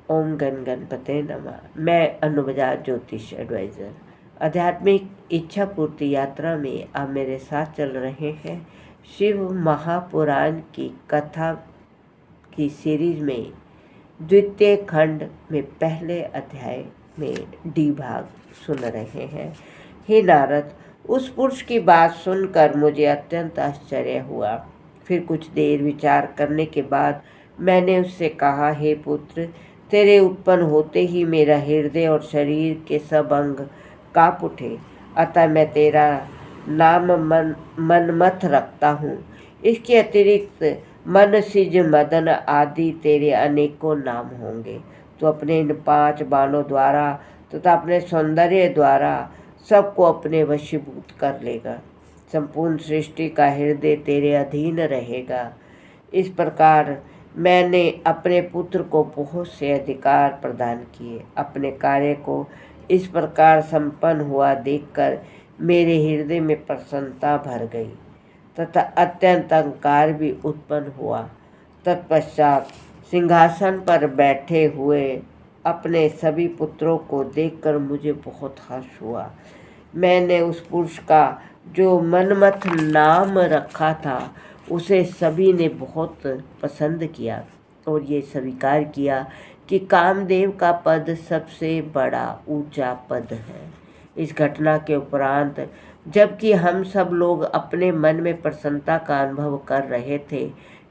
ओम गण गणपते नमः। मैं अनु बजाज ज्योतिष एडवाइज़र आध्यात्मिक इच्छा पूर्ति यात्रा में आप मेरे साथ चल रहे हैं। शिव महापुराण की कथा की सीरीज में द्वितीय खंड में पहले अध्याय में डी भाग सुन रहे हैं। हे नारद, उस पुरुष की बात सुनकर मुझे अत्यंत आश्चर्य हुआ। फिर कुछ देर विचार करने के बाद मैंने उससे कहा, हे पुत्र, तेरे उत्पन्न होते ही मेरा हृदय और शरीर के सब अंग काँप उठे, अतः मैं तेरा नाम मनमथ रखता हूँ। इसके अतिरिक्त मन, सिज, मदन आदि तेरे अनेकों नाम होंगे। तो अपने इन 5 बाणों द्वारा तथा अपने सौंदर्य द्वारा सबको अपने वशीभूत कर लेगा। संपूर्ण सृष्टि का हृदय तेरे अधीन रहेगा। इस प्रकार मैंने अपने पुत्र को बहुत से अधिकार प्रदान किए। अपने कार्य को इस प्रकार संपन्न हुआ देखकर मेरे हृदय में प्रसन्नता भर गई तथा अत्यंत अहंकार भी उत्पन्न हुआ। तत्पश्चात सिंहासन पर बैठे हुए अपने सभी पुत्रों को देखकर मुझे बहुत हर्ष हुआ। मैंने उस पुरुष का जो मनमथ नाम रखा था उसे सभी ने बहुत पसंद किया और ये स्वीकार किया कि कामदेव का पद सबसे बड़ा ऊंचा पद है। इस घटना के उपरांत जबकि हम सब लोग अपने मन में प्रसन्नता का अनुभव कर रहे थे,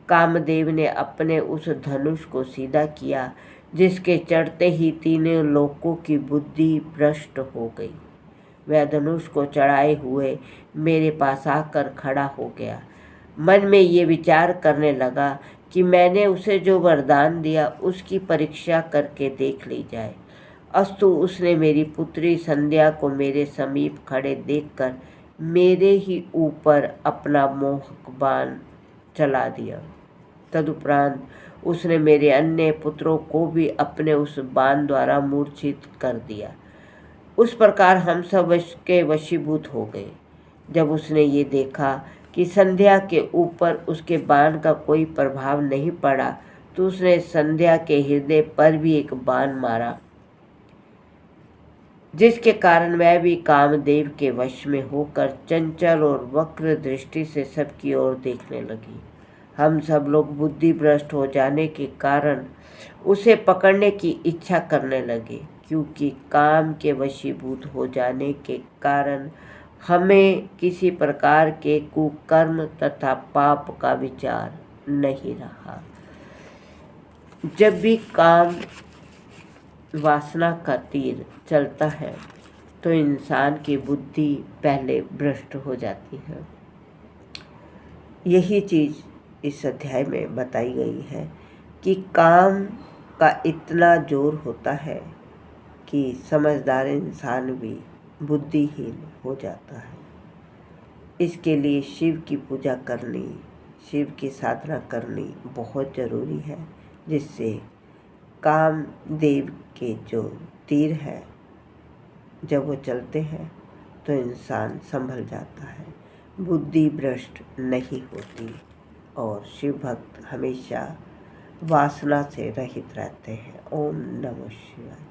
कामदेव ने अपने उस धनुष को सीधा किया जिसके चढ़ते ही तीनों लोकों की बुद्धि भ्रष्ट हो गई। वह धनुष को चढ़ाए हुए मेरे पास आकर खड़ा हो गया। मन में ये विचार करने लगा कि मैंने उसे जो वरदान दिया उसकी परीक्षा करके देख ली जाए। अस्तु, उसने मेरी पुत्री संध्या को मेरे समीप खड़े देखकर मेरे ही ऊपर अपना मोहक बाण चला दिया। तदुपरांत उसने मेरे अन्य पुत्रों को भी अपने उस बाण द्वारा मूर्छित कर दिया। उस प्रकार हम सब के वशीभूत हो गए। जब उसने ये देखा कि संध्या के ऊपर उसके बाण का कोई प्रभाव नहीं पड़ा, तो उसने संध्या के हृदय पर भी एक बाण मारा, जिसके कारण वह भी कामदेव के वश में होकर चंचल और वक्र दृष्टि से सबकी ओर देखने लगी। हम सब लोग बुद्धि भ्रष्ट हो जाने के कारण उसे पकड़ने की इच्छा करने लगे, क्योंकि काम के वशीभूत हो जाने के कारण हमें किसी प्रकार के कुकर्म तथा पाप का विचार नहीं रहा। जब भी काम वासना का तीर चलता है तो इंसान की बुद्धि पहले भ्रष्ट हो जाती है। यही चीज़ इस अध्याय में बताई गई है कि काम का इतना जोर होता है कि समझदार इंसान भी बुद्धिहीन हो जाता है। इसके लिए शिव की पूजा करनी, शिव की साधना करनी बहुत ज़रूरी है, जिससे कामदेव के जो तीर है जब वो चलते हैं तो इंसान संभल जाता है, बुद्धि भ्रष्ट नहीं होती और शिव भक्त हमेशा वासना से रहित रहते हैं। ओम नमः शिवाय।